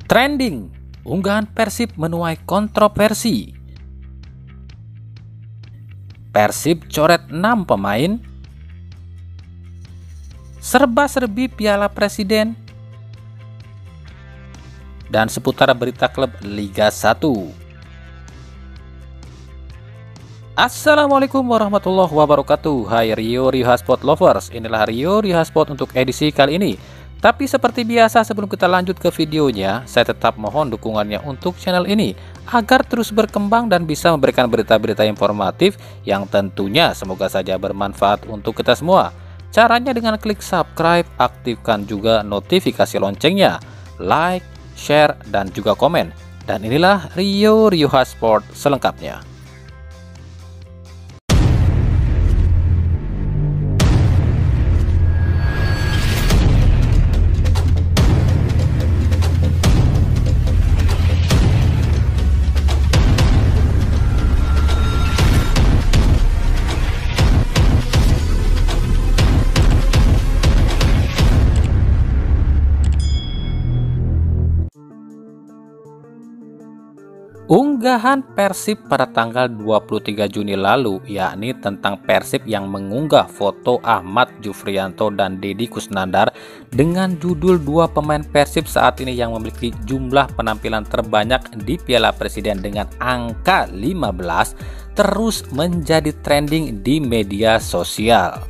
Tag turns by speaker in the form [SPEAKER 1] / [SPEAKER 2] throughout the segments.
[SPEAKER 1] Trending, unggahan Persib menuai kontroversi. Persib coret 6 pemain. Serba-serbi Piala Presiden. Dan seputar berita klub Liga 1. Assalamualaikum warahmatullahi wabarakatuh. Hai Rio Hasport Lovers, inilah Rio Hasport untuk edisi kali ini. Tapi seperti biasa, sebelum kita lanjut ke videonya, saya tetap mohon dukungannya untuk channel ini agar terus berkembang dan bisa memberikan berita-berita informatif yang tentunya semoga saja bermanfaat untuk kita semua. Caranya dengan klik subscribe, aktifkan juga notifikasi loncengnya, like, share, dan juga komen. Dan inilah Rio Hasport selengkapnya. Unggahan Persib pada tanggal 23 Juni lalu, yakni tentang Persib yang mengunggah foto Ahmad Jufrianto dan Deddy Kusnandar dengan judul dua pemain Persib saat ini yang memiliki jumlah penampilan terbanyak di Piala Presiden dengan angka 15 terus menjadi trending di media sosial.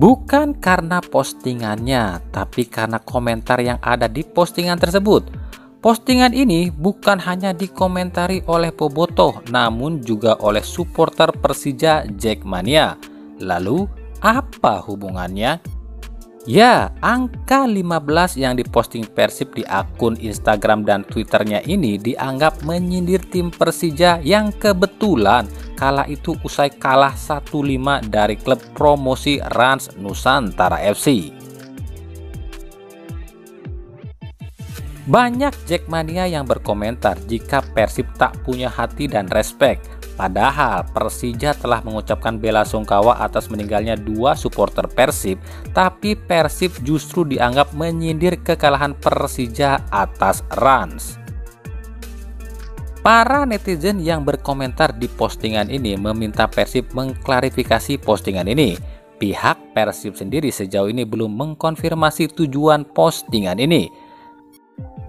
[SPEAKER 1] Bukan karena postingannya, tapi karena komentar yang ada di postingan tersebut. Postingan ini bukan hanya dikomentari oleh bobotoh, namun juga oleh supporter Persija Jackmania. Lalu, apa hubungannya? Ya, angka 15 yang diposting Persib di akun Instagram dan Twitternya ini dianggap menyindir tim Persija yang kebetulan kala itu usai kalah 1-5 dari klub promosi Rans Nusantara FC. Banyak Jackmania yang berkomentar jika Persib tak punya hati dan respek. Padahal Persija telah mengucapkan bela sungkawa atas meninggalnya dua supporter Persib, tapi Persib justru dianggap menyindir kekalahan Persija atas Rans. Para netizen yang berkomentar di postingan ini meminta Persib mengklarifikasi postingan ini. Pihak Persib sendiri sejauh ini belum mengkonfirmasi tujuan postingan ini.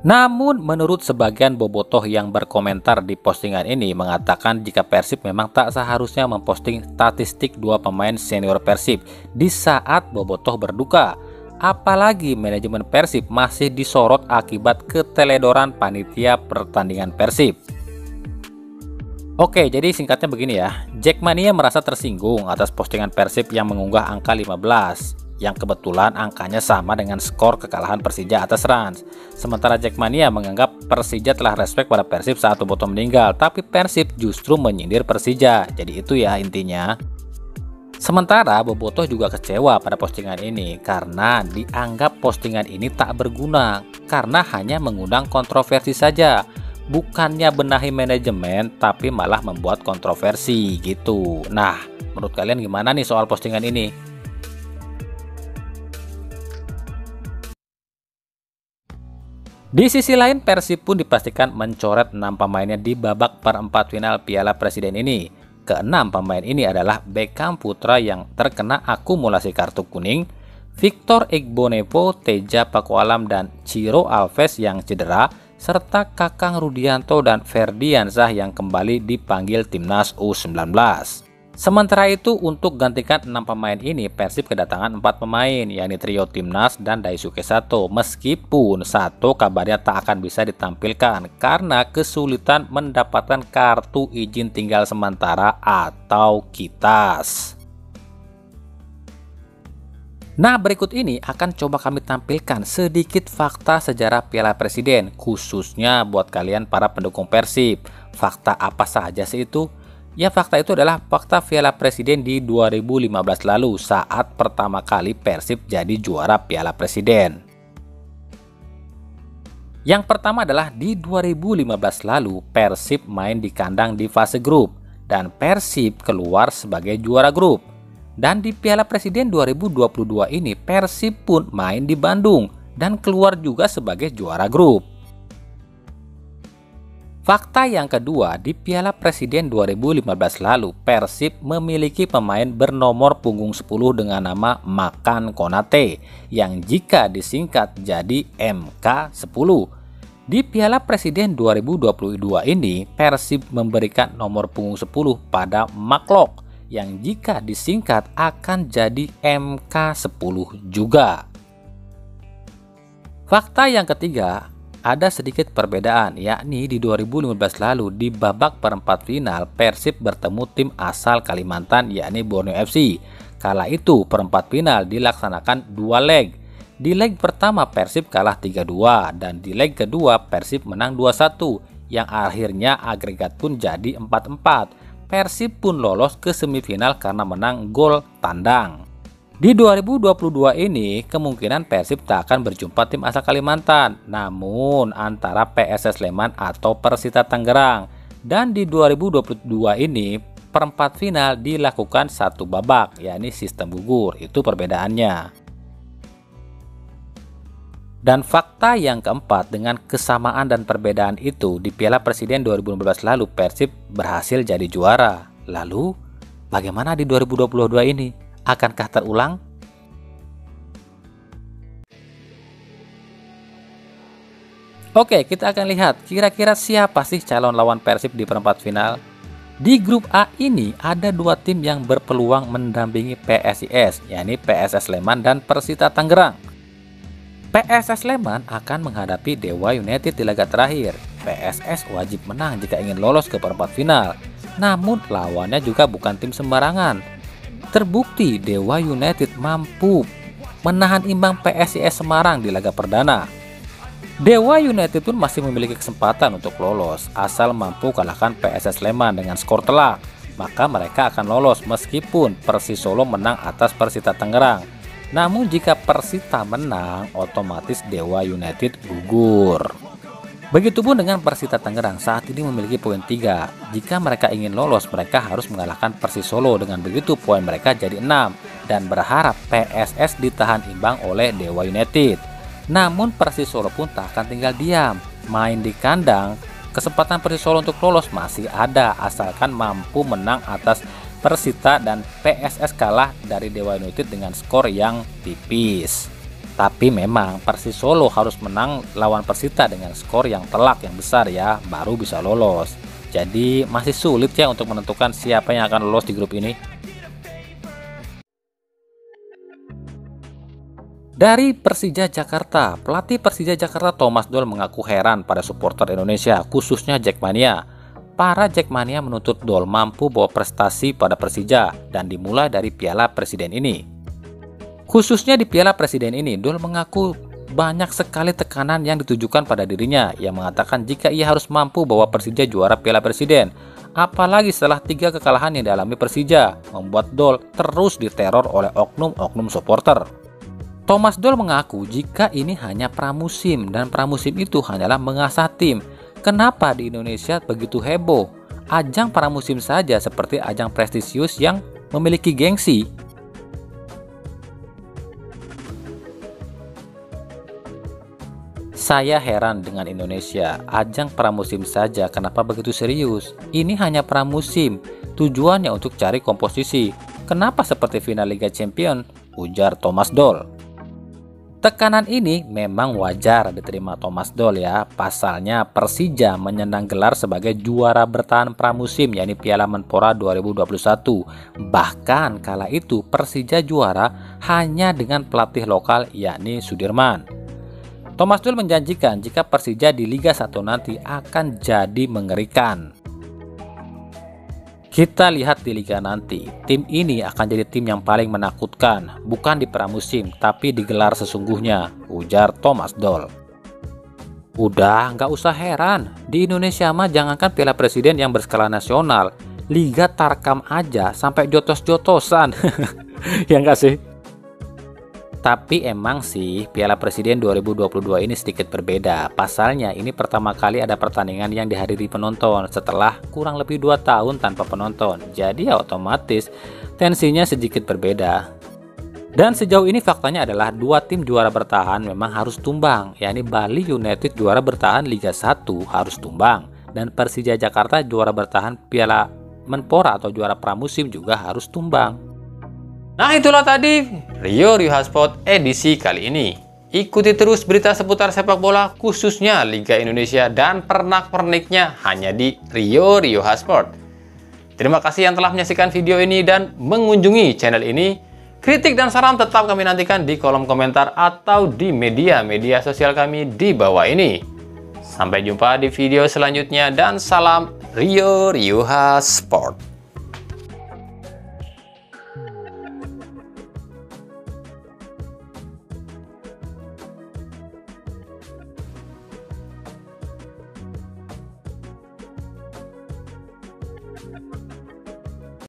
[SPEAKER 1] Namun menurut sebagian bobotoh yang berkomentar di postingan ini mengatakan jika Persib memang tak seharusnya memposting statistik dua pemain senior Persib di saat bobotoh berduka. Apalagi manajemen Persib masih disorot akibat keteledoran panitia pertandingan Persib. Oke, jadi singkatnya begini ya. Jackmania merasa tersinggung atas postingan Persib yang mengunggah angka 15. Yang kebetulan angkanya sama dengan skor kekalahan Persija atas Rans. Sementara Jackmania menganggap Persija telah respek pada Persib saat bobotoh meninggal, tapi Persib justru menyindir Persija. Jadi itu ya intinya. Sementara bobotoh juga kecewa pada postingan ini karena dianggap postingan ini tak berguna karena hanya mengundang kontroversi saja. Bukannya benahi manajemen tapi malah membuat kontroversi gitu. Nah, menurut kalian gimana nih soal postingan ini? Di sisi lain, Persib pun dipastikan mencoret 6 pemainnya di babak perempat final Piala Presiden ini. Keenam pemain ini adalah Beckham Putra yang terkena akumulasi kartu kuning, Victor Igbonevo, Teja Pakualam, dan Ciro Alves yang cedera, serta Kakang Rudianto dan Ferdiansyah yang kembali dipanggil timnas U19. Sementara itu untuk gantikan 6 pemain ini Persib kedatangan 4 pemain yakni trio timnas dan Daisuke Sato, meskipun Sato kabarnya tak akan bisa ditampilkan karena kesulitan mendapatkan kartu izin tinggal sementara atau KITAS. Nah, berikut ini akan coba kami tampilkan sedikit fakta sejarah Piala Presiden khususnya buat kalian para pendukung Persib. Fakta apa saja sih itu? Ya, fakta itu adalah fakta Piala Presiden di 2015 lalu saat pertama kali Persib jadi juara Piala Presiden. Yang pertama adalah di 2015 lalu Persib main di kandang di fase grup dan Persib keluar sebagai juara grup. Dan di Piala Presiden 2022 ini Persib pun main di Bandung dan keluar juga sebagai juara grup. Fakta yang kedua, di Piala Presiden 2015 lalu, Persib memiliki pemain bernomor punggung 10 dengan nama Makan Konate, yang jika disingkat jadi MK10. Di Piala Presiden 2022 ini, Persib memberikan nomor punggung 10 pada Maklok, yang jika disingkat akan jadi MK10 juga. Fakta yang ketiga, ada sedikit perbedaan, yakni di 2015 lalu di babak perempat final Persib bertemu tim asal Kalimantan yakni Borneo FC. Kala itu perempat final dilaksanakan 2 leg. Di leg pertama Persib kalah 3-2 dan di leg kedua Persib menang 2-1 yang akhirnya agregat pun jadi 4-4. Persib pun lolos ke semifinal karena menang gol tandang. Di 2022 ini kemungkinan Persib tak akan berjumpa tim asal Kalimantan, namun antara PSS Sleman atau Persita Tangerang. Dan di 2022 ini perempat final dilakukan satu babak, yakni sistem gugur. Itu perbedaannya. Dan fakta yang keempat, dengan kesamaan dan perbedaan itu, di Piala Presiden 2015 lalu Persib berhasil jadi juara. Lalu bagaimana di 2022 ini? Akankah terulang? Oke, kita akan lihat kira-kira siapa sih calon lawan Persib di perempat final. Di grup A ini ada 2 tim yang berpeluang mendampingi PSIS, yakni PSS Sleman dan Persita Tangerang. PSS Sleman akan menghadapi Dewa United di laga terakhir. PSS wajib menang jika ingin lolos ke perempat final. Namun lawannya juga bukan tim sembarangan. Terbukti Dewa United mampu menahan imbang PSIS Semarang di laga perdana. Dewa United pun masih memiliki kesempatan untuk lolos asal mampu kalahkan PSS Sleman dengan skor telak. Maka mereka akan lolos meskipun Persis Solo menang atas Persita Tangerang. Namun jika Persita menang, otomatis Dewa United gugur. Begitupun dengan Persita Tangerang, saat ini memiliki poin 3. Jika mereka ingin lolos, mereka harus mengalahkan Persis Solo. Dengan begitu poin mereka jadi 6 dan berharap PSS ditahan imbang oleh Dewa United. Namun Persis Solo pun tak akan tinggal diam. Main di kandang, kesempatan Persis Solo untuk lolos masih ada asalkan mampu menang atas Persita dan PSS kalah dari Dewa United dengan skor yang tipis. Tapi memang Persis Solo harus menang lawan Persita dengan skor yang telak yang besar ya, baru bisa lolos. Jadi masih sulit ya untuk menentukan siapa yang akan lolos di grup ini. Dari Persija Jakarta, pelatih Persija Jakarta Thomas Doll mengaku heran pada supporter Indonesia, khususnya Jackmania. Para Jackmania menuntut Doll mampu bawa prestasi pada Persija dan dimulai dari Piala Presiden ini. Khususnya di Piala Presiden ini, Doll mengaku banyak sekali tekanan yang ditujukan pada dirinya. Ia mengatakan jika ia harus mampu bawa Persija juara Piala Presiden. Apalagi setelah 3 kekalahan yang dialami Persija, membuat Doll terus diteror oleh oknum-oknum supporter. Thomas Doll mengaku jika ini hanya pramusim dan pramusim itu hanyalah mengasah tim. Kenapa di Indonesia begitu heboh? Ajang pramusim saja seperti ajang prestisius yang memiliki gengsi. Saya heran dengan Indonesia, ajang pramusim saja kenapa begitu serius? Ini hanya pramusim, tujuannya untuk cari komposisi. Kenapa seperti final Liga Champions? Ujar Thomas Doll. Tekanan ini memang wajar diterima Thomas Doll ya. Pasalnya Persija menyandang gelar sebagai juara bertahan pramusim yakni Piala Menpora 2021. Bahkan kala itu Persija juara hanya dengan pelatih lokal yakni Sudirman. Thomas Doll menjanjikan jika Persija di Liga 1 nanti akan jadi mengerikan. Kita lihat di Liga nanti, tim ini akan jadi tim yang paling menakutkan, bukan di pramusim, tapi di gelar sesungguhnya, ujar Thomas Doll. Udah, nggak usah heran, di Indonesia mah jangankan Piala Presiden yang berskala nasional, Liga Tarkam aja sampai jotos-jotosan, ya nggak sih? Tapi emang sih Piala Presiden 2022 ini sedikit berbeda. Pasalnya ini pertama kali ada pertandingan yang dihadiri penonton setelah kurang lebih 2 tahun tanpa penonton. Jadi ya otomatis tensinya sedikit berbeda. Dan sejauh ini faktanya adalah 2 tim juara bertahan memang harus tumbang. Yakni Bali United juara bertahan Liga 1 harus tumbang. dan Persija Jakarta juara bertahan Piala Menpora atau juara pramusim juga harus tumbang. Nah, itulah tadi Rio Sport edisi kali ini. Ikuti terus berita seputar sepak bola khususnya Liga Indonesia dan pernak-perniknya hanya di Rio Sport. Terima kasih yang telah menyaksikan video ini dan mengunjungi channel ini. Kritik dan saran tetap kami nantikan di kolom komentar atau di media sosial kami di bawah ini. Sampai jumpa di video selanjutnya dan salam Rio Sport.